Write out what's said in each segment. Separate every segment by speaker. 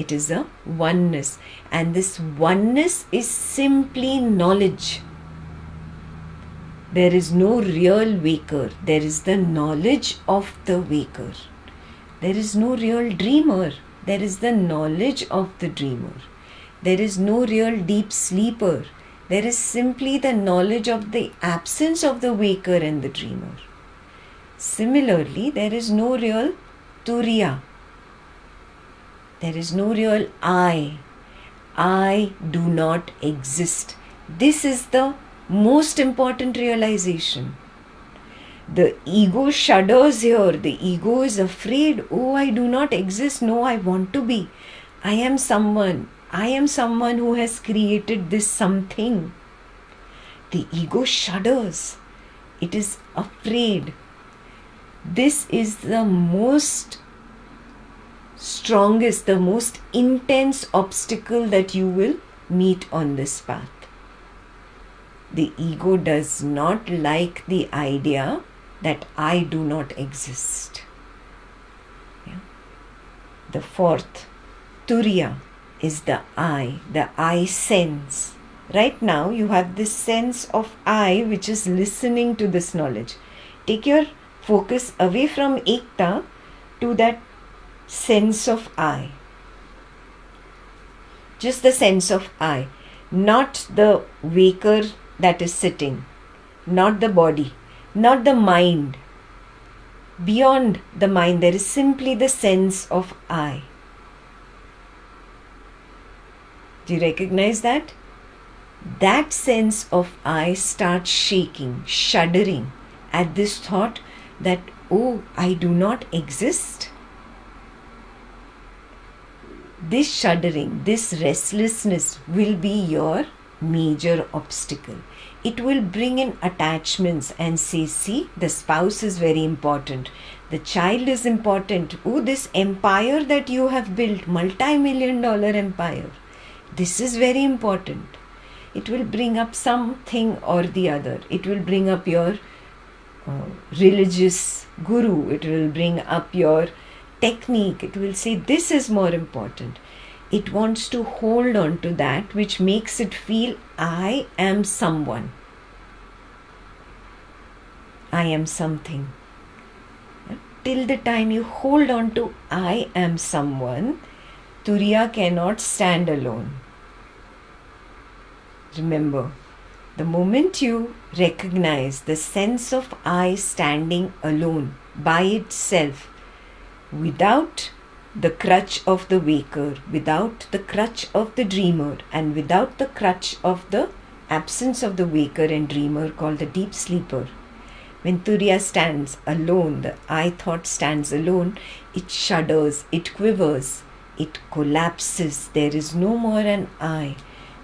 Speaker 1: It is a oneness. And this oneness is simply knowledge. There is no real waker. There is the knowledge of the waker. There is no real dreamer. There is the knowledge of the dreamer. There is no real deep sleeper. There is simply the knowledge of the absence of the waker and the dreamer. Similarly, there is no real Turiya. There is no real I. I do not exist. This is the most important realization. The ego shudders here. The ego is afraid. Oh, I do not exist. No, I want to be. I am someone. I am someone who has created this something. The ego shudders. It is afraid. This is the most strongest, the most intense obstacle that you will meet on this path. The ego does not like the idea that I do not exist. Yeah. The fourth, Turiya, is the I sense. Right now you have this sense of I which is listening to this knowledge. Take your focus away from Ekta to that sense of I. Just the sense of I, not the waker that is sitting, not the body, not the mind. Beyond the mind, there is simply the sense of I. Do you recognize that? That sense of I starts shaking, shuddering at this thought that, oh, I do not exist. This shuddering, this restlessness will be your major obstacle. It will bring in attachments and say, see, the spouse is very important. The child is important. Oh, this empire that you have built, multi-million-dollar empire, this is very important. It will bring up something or the other. It will bring up your religious guru. It will bring up your technique. It will say this is more important. It wants to hold on to that which makes it feel I am someone. I am something. Till the time you hold on to I am someone, Turiya cannot stand alone. Remember, the moment you recognize the sense of I standing alone by itself, without the crutch of the waker, without the crutch of the dreamer, and without the crutch of the absence of the waker and dreamer called the deep sleeper, when Turiya stands alone, the I thought stands alone, it shudders, it quivers, it collapses. There is no more an I.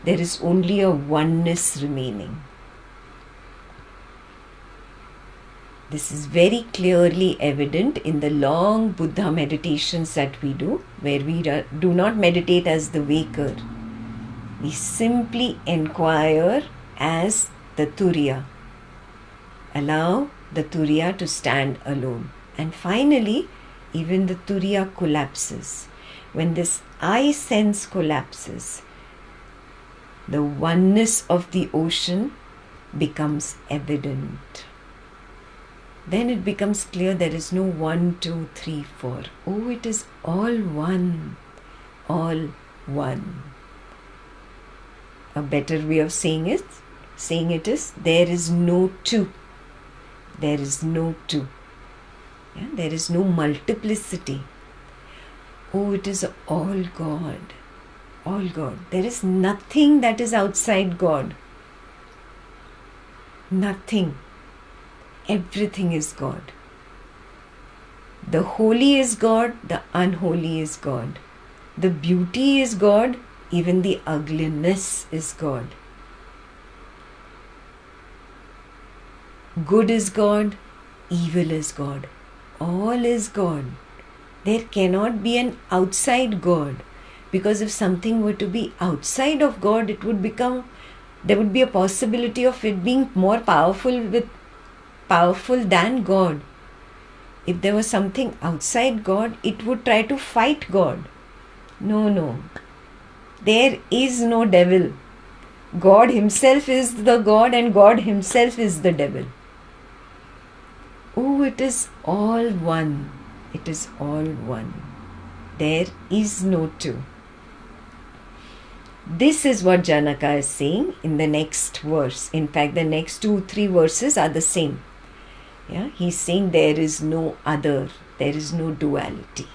Speaker 1: There is only a oneness remaining. This is very clearly evident in the long Buddha meditations that we do, where we do not meditate as the waker. We simply inquire as the Turiya. Allow the Turiya to stand alone. And finally, even the Turiya collapses. When this I sense collapses, the oneness of the ocean becomes evident. Then it becomes clear there is no 1, 2, 3, 4. Oh, it is all one. All one. A better way of saying it is, there is no two. There is no two. Yeah? There is no multiplicity. Oh, it is all God. All God. There is nothing that is outside God. Nothing. Everything is God. The holy is God, the unholy is God. The beauty is God, even the ugliness is God. Good is God, evil is God. All is God. There cannot be an outside God, because if something were to be outside of God, there would be a possibility of it being more powerful than God. If there was something outside God, it would try to fight God. No, no. There is no devil. God himself is the God and God himself is the devil. Oh, it is all one. It is all one. There is no two. This is what Janaka is saying in the next verse. In fact, the next 2-3 verses are the same. Yeah, he's saying there is no other. There is no duality.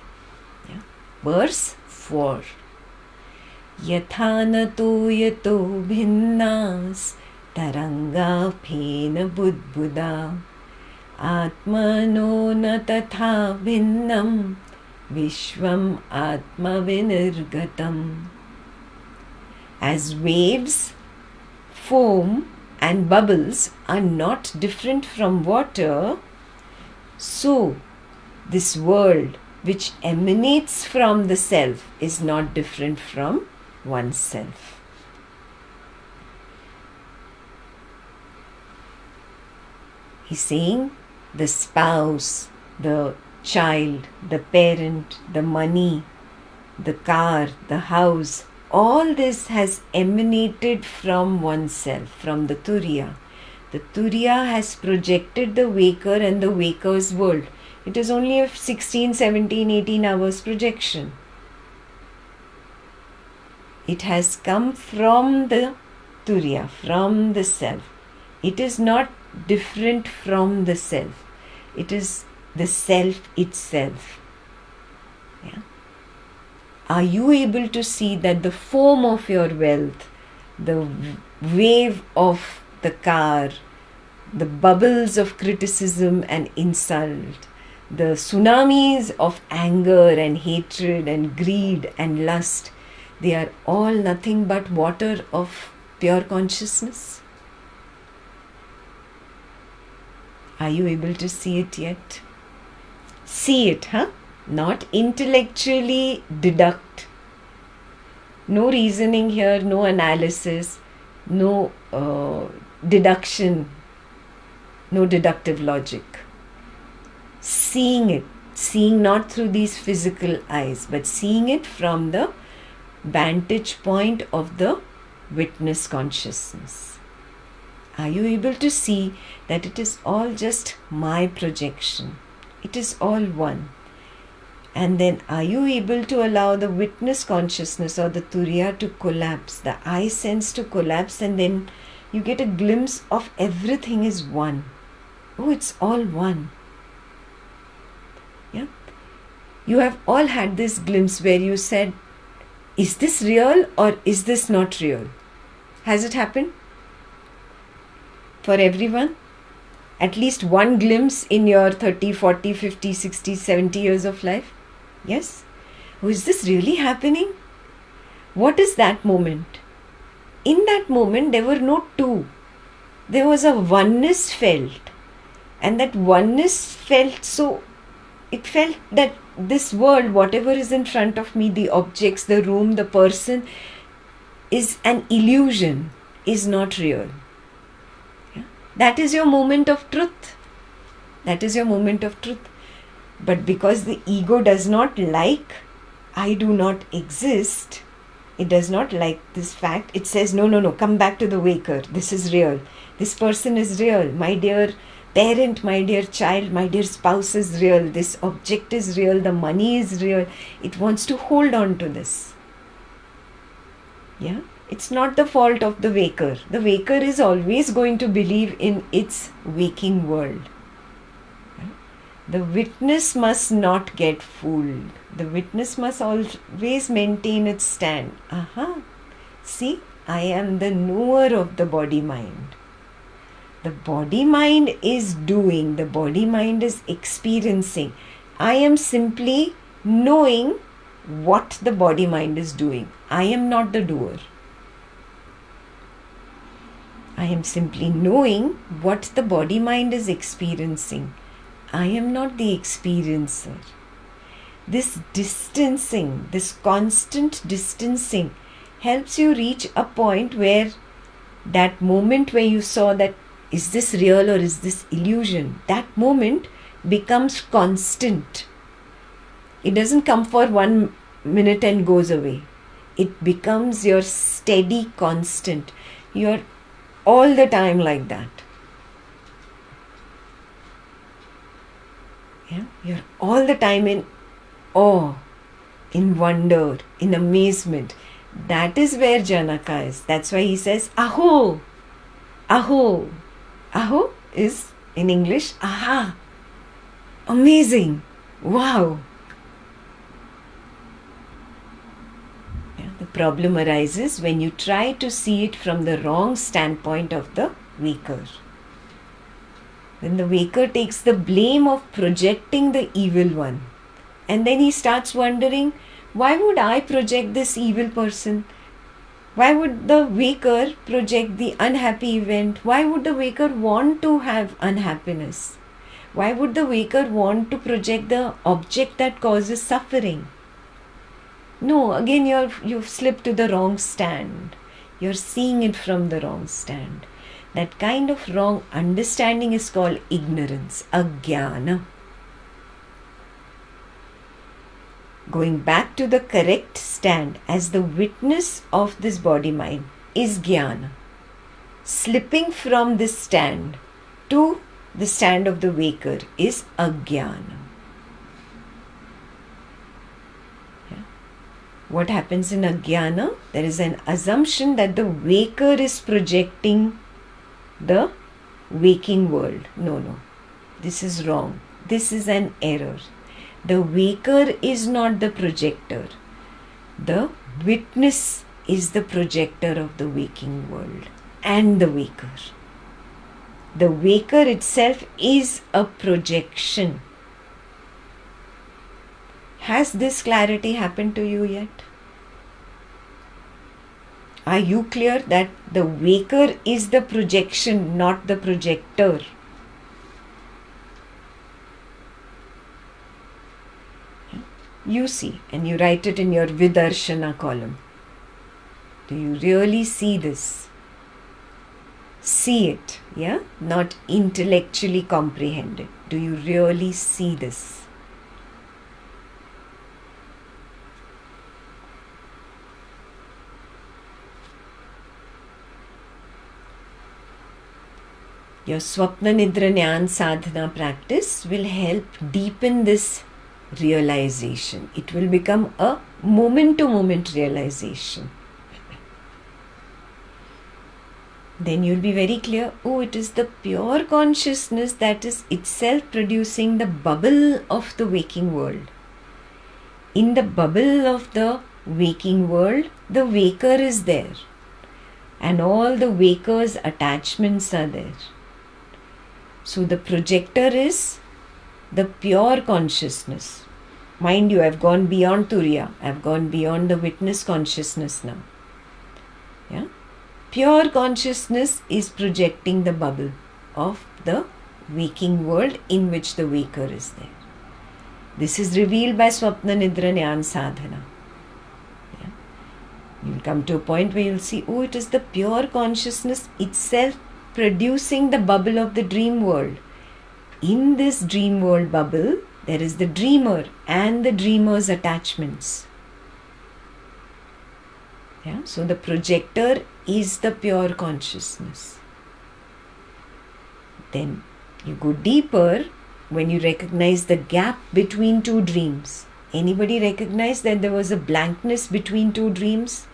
Speaker 1: Yeah. Verse 4. Yatha nato yato bhinnas taranga phena budbuda atmano na tatha bhinnam vishvam atma vinirgatam. As waves, foam and bubbles are not different from water, so this world which emanates from the self is not different from oneself. He's saying the spouse, the child, the parent, the money, the car, the house, all this has emanated from oneself, from the Turiya. The Turiya has projected the waker and the waker's world. It is only a 16, 17, 18 hours projection. It has come from the Turiya, from the self. It is not different from the self. It is the self itself. Yeah. Are you able to see that the foam of your wealth, the wave of the car, the bubbles of criticism and insult, the tsunamis of anger and hatred and greed and lust, they are all nothing but water of pure consciousness? Are you able to see it yet? See it, huh? Not intellectually deduct. No reasoning here, no analysis, no deduction, no deductive logic. Seeing it, seeing not through these physical eyes, but seeing it from the vantage point of the witness consciousness. Are you able to see that it is all just my projection? It is all one. And then are you able to allow the witness consciousness or the Turiya to collapse, the I sense to collapse, and then you get a glimpse of everything is one. Oh, it's all one. Yeah. You have all had this glimpse where you said, is this real or is this not real? Has it happened? For everyone? At least one glimpse in your 30, 40, 50, 60, 70 years of life? Yes? Oh, is this really happening? What is that moment? In that moment, there were no two. There was a oneness felt. And that oneness felt so, it felt that this world, whatever is in front of me, the objects, the room, the person, is an illusion, is not real. Yeah? That is your moment of truth. That is your moment of truth. But because the ego does not like, I do not exist, it does not like this fact, it says, no, come back to the waker. This is real. This person is real. My dear parent, my dear child, my dear spouse is real. This object is real. The money is real. It wants to hold on to this. Yeah? It's not the fault of the waker. The waker is always going to believe in its waking world. The witness must not get fooled. The witness must always maintain its stand. See, I am the knower of the body-mind. The body-mind is doing. The body-mind is experiencing. I am simply knowing what the body-mind is doing. I am not the doer. I am simply knowing what the body-mind is experiencing. I am not the experiencer. This distancing, this constant distancing helps you reach a point where that moment where you saw that is this real or is this illusion, that moment becomes constant. It doesn't come for 1 minute and goes away. It becomes your steady constant. You're all the time like that. Yeah? You're all the time in awe, in wonder, in amazement. That is where Janaka is. That's why he says, Aho! Aho! Aho is, in English, aha! Amazing! Wow! Yeah, the problem arises when you try to see it from the wrong standpoint of the waker. When the waker takes the blame of projecting the evil one, and then he starts wondering, why would I project this evil person? Why would the waker project the unhappy event? Why would the waker want to have unhappiness? Why would the waker want to project the object that causes suffering? No, again you've slipped to the wrong stand. You're seeing it from the wrong stand. That kind of wrong understanding is called ignorance, ajnana. Going back to the correct stand as the witness of this body-mind is jnana. Slipping from this stand to the stand of the waker is ajnana. Yeah. What happens in ajnana? There is an assumption that the waker is projecting the waking world. No. This is wrong. This is an error. The waker is not the projector. The witness is the projector of the waking world and the waker. The waker itself is a projection. Has this clarity happened to you yet? Are you clear that the waker is the projection, not the projector? You see, and you write it in your Vidarshana column. Do you really see this? See it, yeah? Not intellectually comprehend it. Do you really see this? Your Swapna Nidra Jnana Sadhana practice will help deepen this realization. It will become a moment-to-moment realization. Then you'll be very clear, oh, it is the pure consciousness that is itself producing the bubble of the waking world. In the bubble of the waking world, the waker is there. And all the waker's attachments are there. So the projector is the pure consciousness. Mind you, I've gone beyond Turiya. I've gone beyond the witness consciousness now. Yeah? Pure consciousness is projecting the bubble of the waking world in which the waker is there. This is revealed by Swapna Nidra Jnana Sadhana. Yeah? You'll come to a point where you'll see, oh, it is the pure consciousness itself producing the bubble of the dream world. In this dream world bubble, there is the dreamer and the dreamer's attachments. Yeah? So the projector is the pure consciousness. Then you go deeper when you recognize the gap between two dreams. Anybody recognize that there was a blankness between two dreams?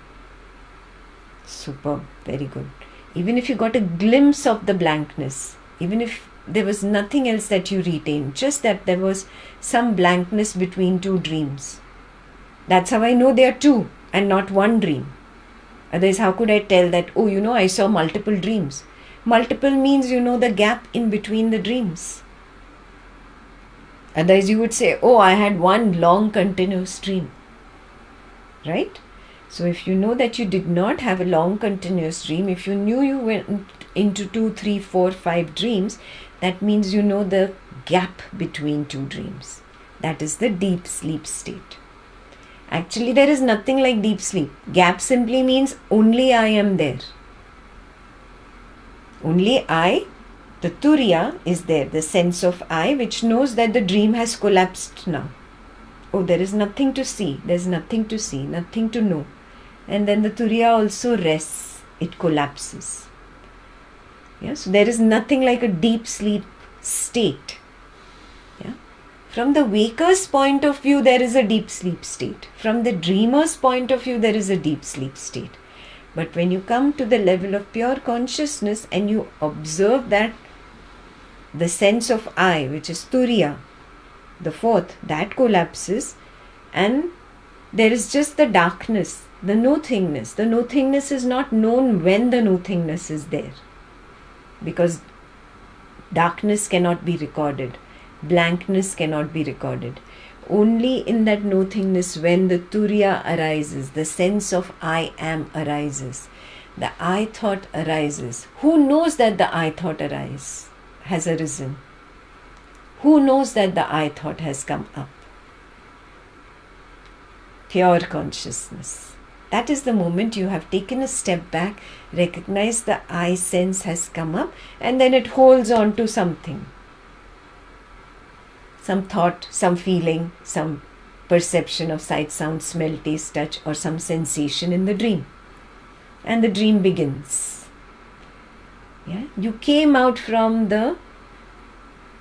Speaker 1: Superb, very good. Even if you got a glimpse of the blankness, even if there was nothing else that you retained, just that there was some blankness between two dreams. That's how I know there are two and not one dream. Otherwise, how could I tell that, oh, I saw multiple dreams? Multiple means the gap in between the dreams. Otherwise, you would say, oh, I had one long continuous dream. Right? So, if you know that you did not have a long continuous dream, if you knew you went into 2, 3, 4, 5 dreams, that means you know the gap between two dreams. That is the deep sleep state. Actually, there is nothing like deep sleep. Gap simply means only I am there. Only I, the Turiya, is there, the sense of I, which knows that the dream has collapsed now. oh, there is nothing to see, there's nothing to see, nothing to know. And then the Turiya also rests, it collapses. Yeah, so there is nothing like a deep sleep state. Yeah. From the waker's point of view, there is a deep sleep state. From the dreamer's point of view, there is a deep sleep state. But when you come to the level of pure consciousness and you observe that the sense of I, which is Turiya, the fourth, that collapses, and there is just the darkness, the nothingness. The nothingness is not known when the nothingness is there, because darkness cannot be recorded, blankness cannot be recorded. Only in that nothingness, when the Turiya arises, the sense of I am arises, the I thought arises. Who knows that the I thought has arisen? Who knows that the I thought has come up? Pure consciousness. That is the moment you have taken a step back, recognize the I sense has come up, and then it holds on to something. Some thought, some feeling, some perception of sight, sound, smell, taste, touch, or some sensation in the dream. And the dream begins. Yeah? You came out from the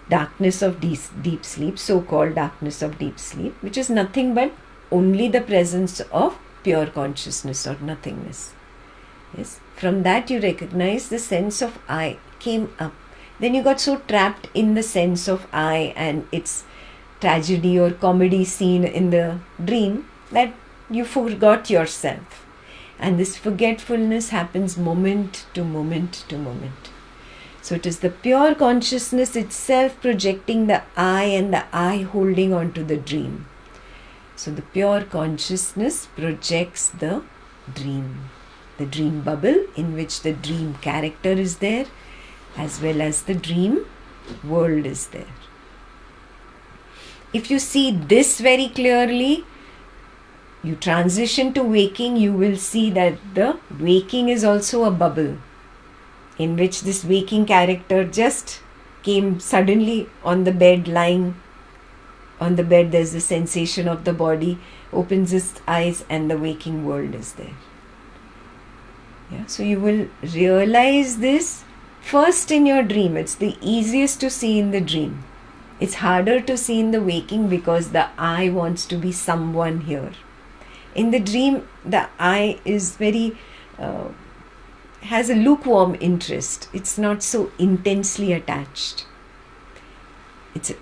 Speaker 1: darkness of deep sleep, so-called darkness of deep sleep, which is nothing but only the presence of pure consciousness or nothingness. Yes? From that you recognize the sense of I came up. Then you got so trapped in the sense of I and its tragedy or comedy scene in the dream that you forgot yourself. And this forgetfulness happens moment to moment to moment. So it is the pure consciousness itself projecting the I and the I holding on to the dream. So the pure consciousness projects the dream bubble in which the dream character is there, as well as the dream world is there. If you see this very clearly, you transition to waking, you will see that the waking is also a bubble in which this waking character just came suddenly on the bed, lying on the bed. There's the sensation of the body, opens its eyes, and the waking world is there. Yeah, so you will realize this first in your dream. It's the easiest to see in the dream. It's harder to see in the waking because the I wants to be someone here. In the dream, the I is very has a lukewarm interest. It's not so intensely attached. Its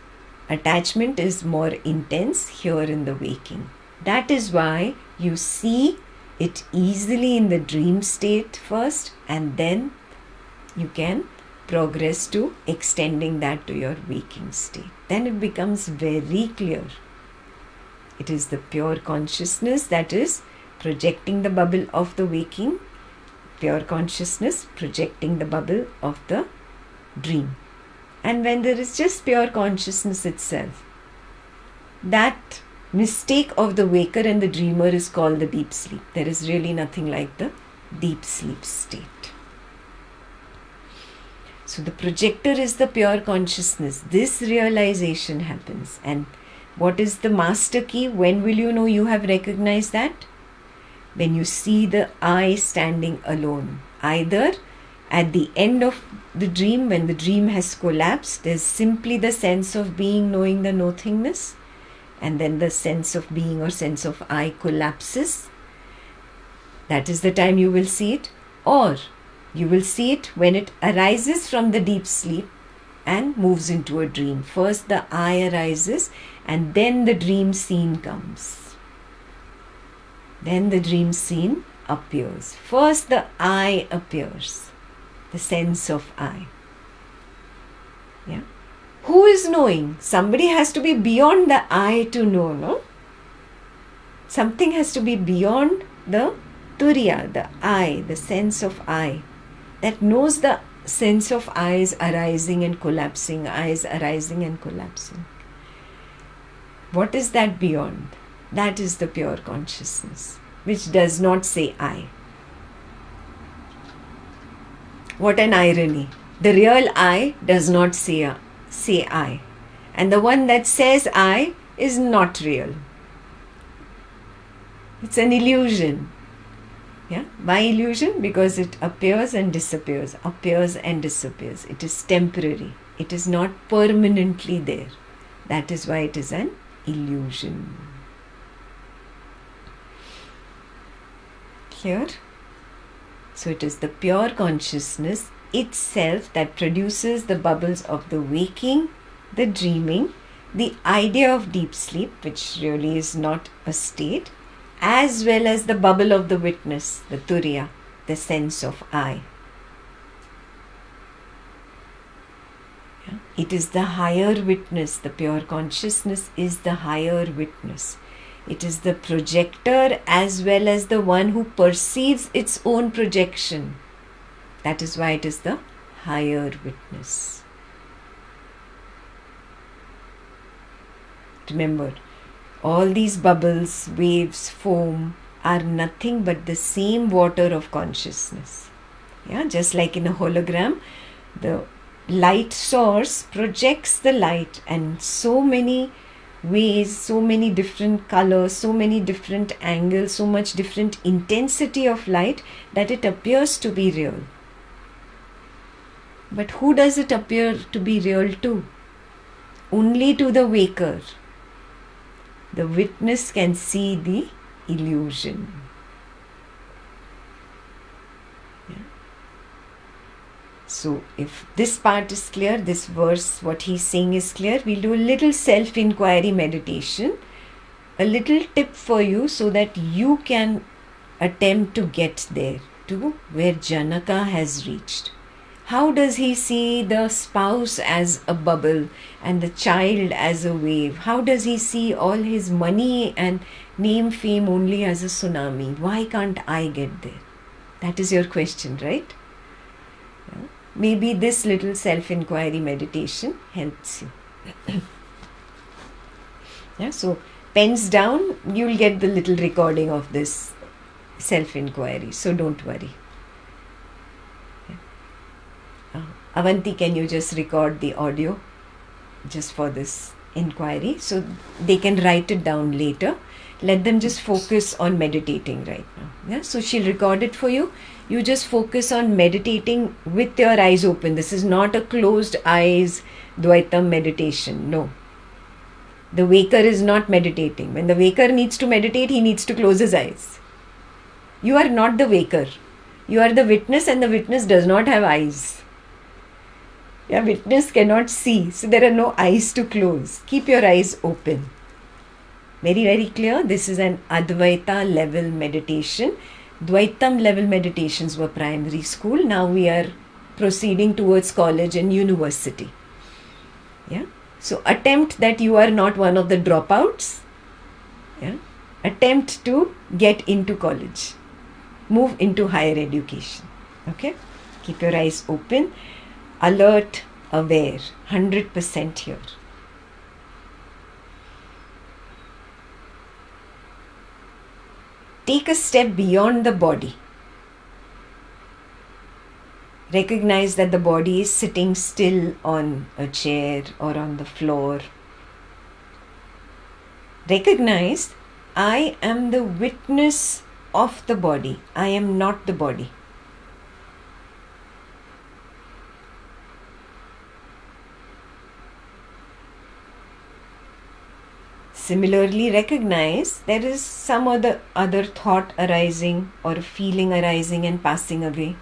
Speaker 1: attachment is more intense here in the waking. That is why you see it easily in the dream state first, and then you can progress to extending that to your waking state. Then it becomes very clear. It is the pure consciousness that is projecting the bubble of the waking, pure consciousness projecting the bubble of the dream. And when there is just pure consciousness itself, that mistake of the waker and the dreamer is called the deep sleep. There is really nothing like the deep sleep state. So the projector is the pure consciousness. This realization happens. And what is the master key? When will you know you have recognized that? When you see the I standing alone. Either at the end of the dream, when the dream has collapsed, there's simply the sense of being knowing the nothingness, and then the sense of being or sense of I collapses. That is the time you will see it. Or you will see it when it arises from the deep sleep and moves into a dream. First the I arises, and then the dream scene comes. Then the dream scene appears. First the I appears, the sense of I. Yeah. Who is knowing? Somebody has to be beyond the I to know, no? Something has to be beyond the Turiya, the I, the sense of I, that knows the sense of I is arising and collapsing, I is arising and collapsing. What is that beyond? That is the pure consciousness, which does not say I. What an irony. The real I does not say I. And the one that says I is not real. It's an illusion. Yeah? Why illusion? Because it appears and disappears, appears and disappears. It is temporary. It is not permanently there. That is why it is an illusion. Clear? So it is the pure consciousness itself that produces the bubbles of the waking, the dreaming, the idea of deep sleep, which really is not a state, as well as the bubble of the witness, the turiya, the sense of I. Yeah? It is the higher witness, the pure consciousness is the higher witness. It is the projector as well as the one who perceives its own projection. That is why it is the higher witness. Remember, all these bubbles, waves, foam are nothing but the same water of consciousness. Yeah, just like in a hologram, the light source projects the light, and so many ways, so many different colors, so many different angles, so much different intensity of light that it appears to be real. But who does it appear to be real to? Only to the waker. The witness can see the illusion. Yeah. So if this part is clear, this verse, what he's saying is clear, we'll do a little self-inquiry meditation, a little tip for you so that you can attempt to get there, to where Janaka has reached. How does he see the spouse as a bubble and the child as a wave? How does he see all his money and name, fame only as a tsunami? Why can't I get there? That is your question, right? Yeah. Maybe this little self-inquiry meditation helps you. Yeah, so pens down, you'll get the little recording of this self-inquiry. So don't worry. Avanti, can you just record the audio just for this inquiry so they can write it down later? Let them just focus on meditating right now. Yeah, so she'll record it for you. You just focus on meditating with your eyes open. This is not a closed eyes Advaita meditation. No. The waker is not meditating. When the waker needs to meditate, he needs to close his eyes. You are not the waker. You are the witness, and the witness does not have eyes. Yeah, witness cannot see, so there are no eyes to close. Keep your eyes open. Very, very clear. This is an Advaita level meditation. Dvaitam level meditations were primary school. Now we are proceeding towards college and university. Yeah. So attempt that you are not one of the dropouts. Yeah. Attempt to get into college. Move into higher education. Okay. Keep your eyes open. Alert, aware, 100% here. Take a step beyond the body. Recognize that the body is sitting still on a chair or on the floor. Recognize, I am the witness of the body. I am not the body. Similarly, recognize there is some other thought arising or a feeling arising and passing away.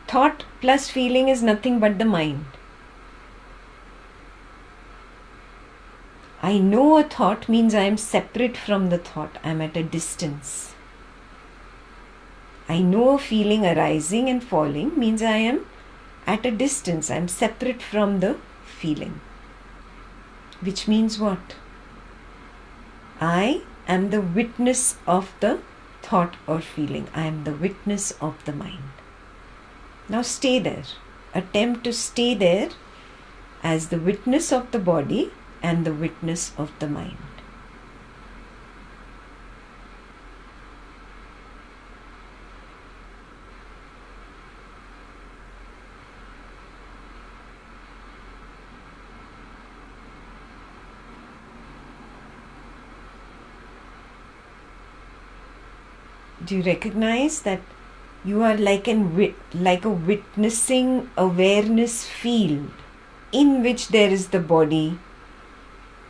Speaker 1: Thought plus feeling is nothing but the mind. I know a thought means I am separate from the thought. I am at a distance. I know a feeling arising and falling means I am at a distance. I am separate from the feeling. Which means what? I am the witness of the thought or feeling. I am the witness of the mind. Now stay there. Attempt to stay there as the witness of the body and the witness of the mind. Do you recognize that you are like a witnessing awareness field in which there is the body,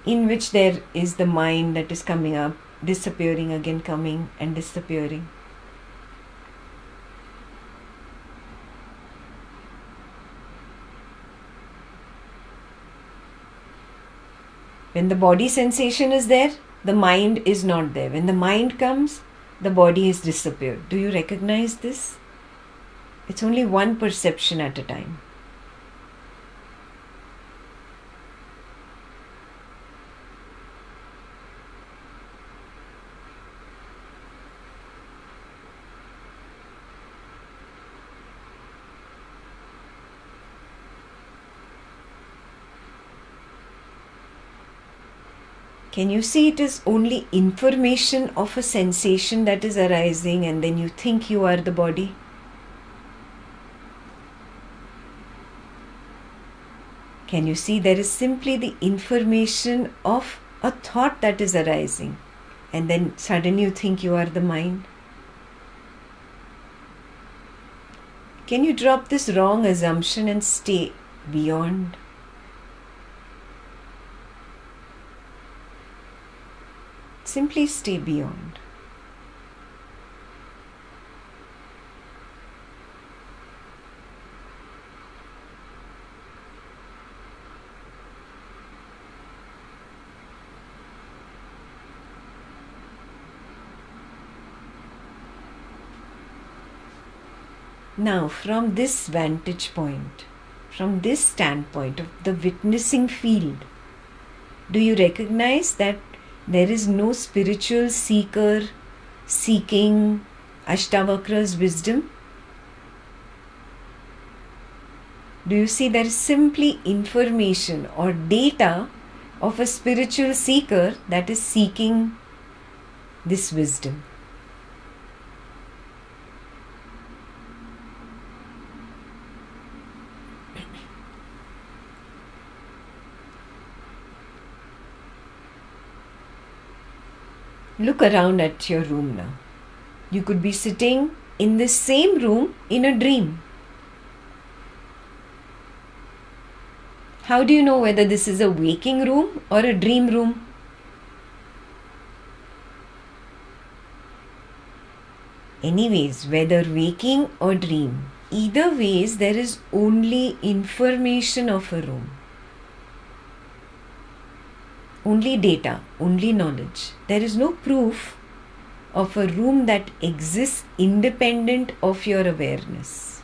Speaker 1: in which there is the mind that is coming up, disappearing again, coming and disappearing. When the body sensation is there, the mind is not there. When the mind comes, the body is disappeared. Do you recognize this? It's only one perception at a time. Can you see it is only information of a sensation that is arising and then you think you are the body? Can you see there is simply the information of a thought that is arising and then suddenly you think you are the mind? Can you drop this wrong assumption and stay beyond? Simply stay beyond. Now, from this vantage point, from this standpoint of the witnessing field, do you recognize that there is no spiritual seeker seeking Ashtavakra's wisdom? Do you see there is simply information or data of a spiritual seeker that is seeking this wisdom? Look around at your room now. You could be sitting in the same room in a dream. How do you know whether this is a waking room or a dream room? Anyways, whether waking or dream, either ways there is only information of a room. Only data, only knowledge. There is no proof of a room that exists independent of your awareness.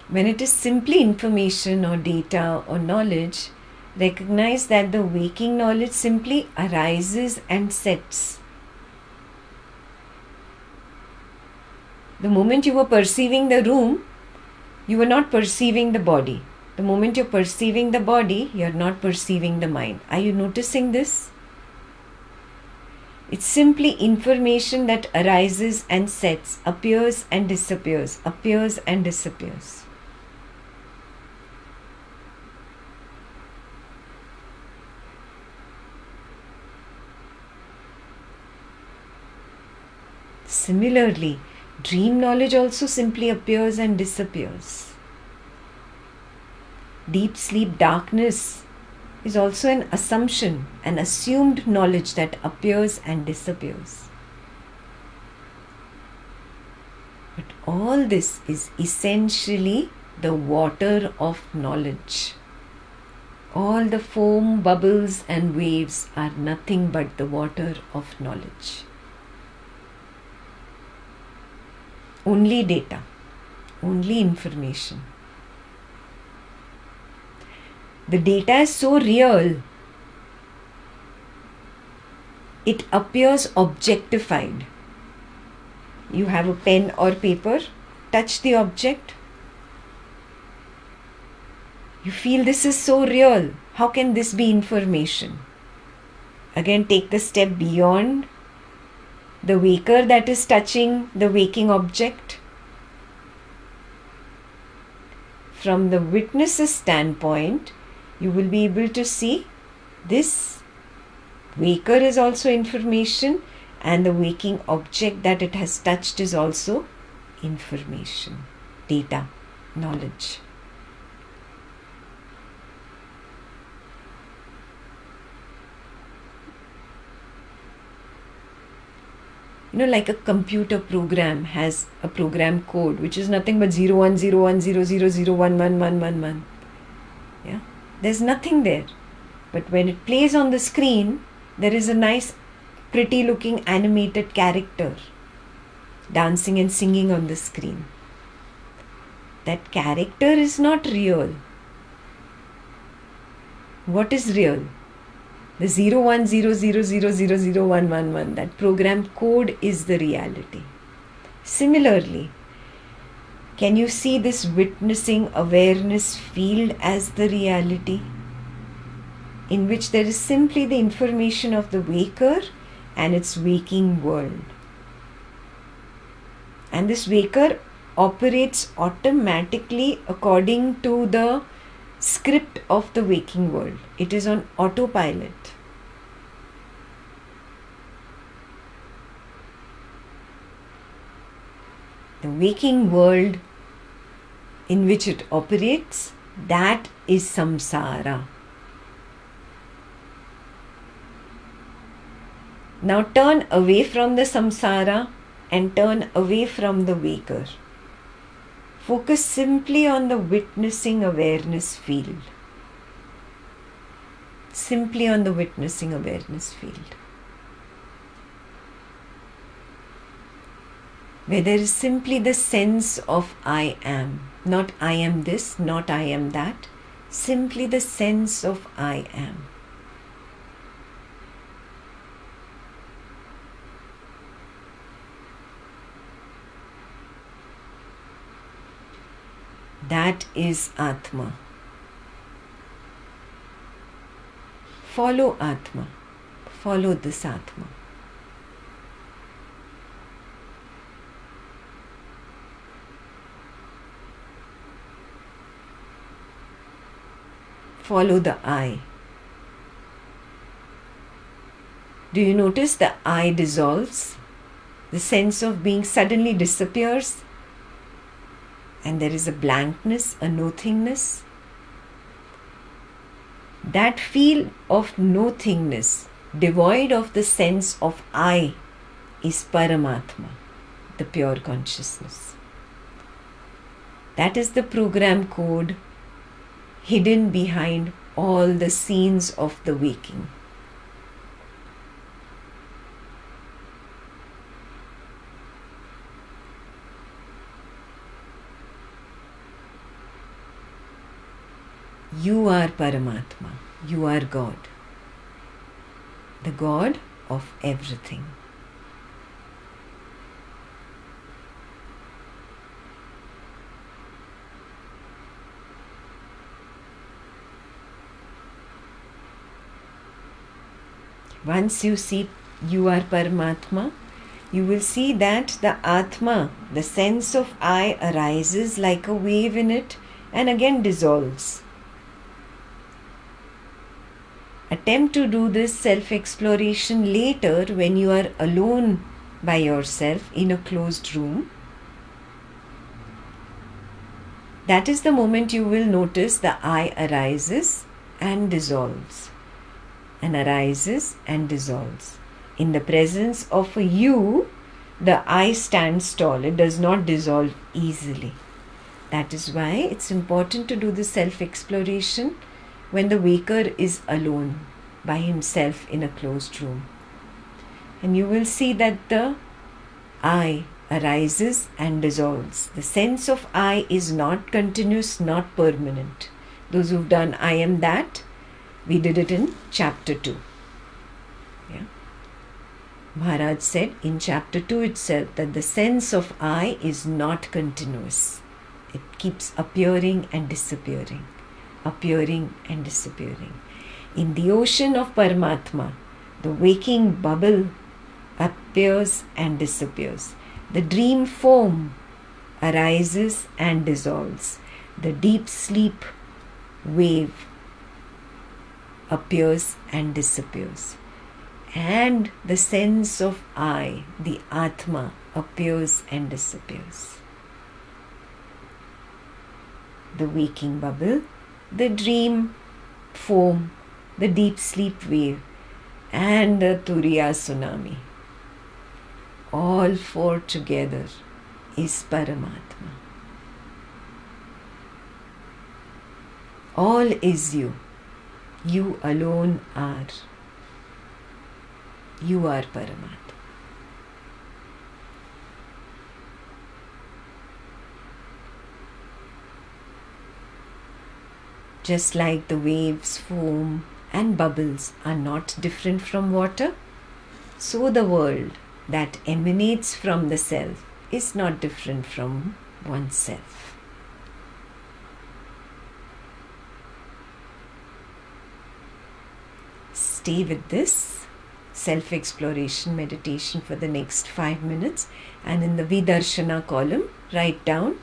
Speaker 1: When it is simply information or data or knowledge, recognize that the waking knowledge simply arises and sets. The moment you were perceiving the room, you were not perceiving the body. The moment you're perceiving the body, you're not perceiving the mind. Are you noticing this? It's simply information that arises and sets, appears and disappears, appears and disappears. Similarly, dream knowledge also simply appears and disappears. Deep sleep darkness is also an assumption, an assumed knowledge that appears and disappears. But all this is essentially the water of knowledge. All the foam, bubbles and waves are nothing but the water of knowledge. Only data, only information. The data is so real, it appears objectified. You have a pen or paper, touch the object. You feel this is so real. How can this be information? Again, take the step beyond the waker that is touching the waking object. from the witness's standpoint, you will be able to see this waker is also information, and the waking object that it has touched is also information, data, knowledge. Like a computer program has a program code which is nothing but 010100001111. Yeah, there's nothing there. But when it plays on the screen, there is a nice, pretty looking animated character dancing and singing on the screen. That character is not real. What is real? The 0100000011, that program code is the reality. Similarly, can you see this witnessing awareness field as the reality, in which there is simply the information of the waker and its waking world? And this waker operates automatically according to the script of the waking world. It is on autopilot. The waking world in which it operates, that is samsara. Now turn away from the samsara and turn away from the waker. Focus simply on the witnessing awareness field. Simply on the witnessing awareness field. Where there is simply the sense of I am. Not I am this, not I am that. Simply the sense of I am. That is Atma. Follow Atma. Follow this Atma. Follow the I. Do you notice the I dissolves? The sense of being suddenly disappears, and there is a blankness, a nothingness. That feel of nothingness, devoid of the sense of I, is Paramatma, the pure consciousness. That is the program code hidden behind all the scenes of the waking. You are Paramatma. You are God. The God of everything. Once you see you are Paramatma, you will see that the Atma, the sense of I, arises like a wave in it and again dissolves. Attempt to do this self-exploration later when you are alone by yourself in a closed room. That is the moment you will notice the I arises and dissolves, and arises and dissolves. In the presence of a you, the I stands tall. It does not dissolve easily. That is why it's important to do the self-exploration when the waker is alone by himself in a closed room. And you will see that the I arises and dissolves. The sense of I is not continuous, not permanent. Those who've done I am that, we did it in chapter 2. Yeah. Maharaj said in chapter 2 itself that the sense of I is not continuous. It keeps appearing and disappearing. Appearing and disappearing. In the ocean of Paramatma, the waking bubble appears and disappears. The dream foam arises and dissolves. the deep sleep wave appears and disappears. And the sense of I, the Atma, appears and disappears. The waking bubble, the dream foam, the deep sleep wave, and the Turiya tsunami. All four together is Paramatma. All is you. You alone are. You are Paramatma. Just like the waves, foam, and bubbles are not different from water, so the world that emanates from the self is not different from oneself. Stay with this self-exploration meditation for the next 5 minutes, and in the Vidarshana column, write down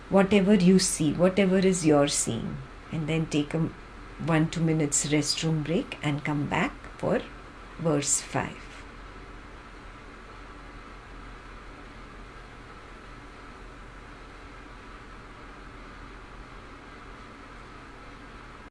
Speaker 1: whatever you see, whatever is your seeing, and then take a 1-2 minutes restroom break and come back for verse 5.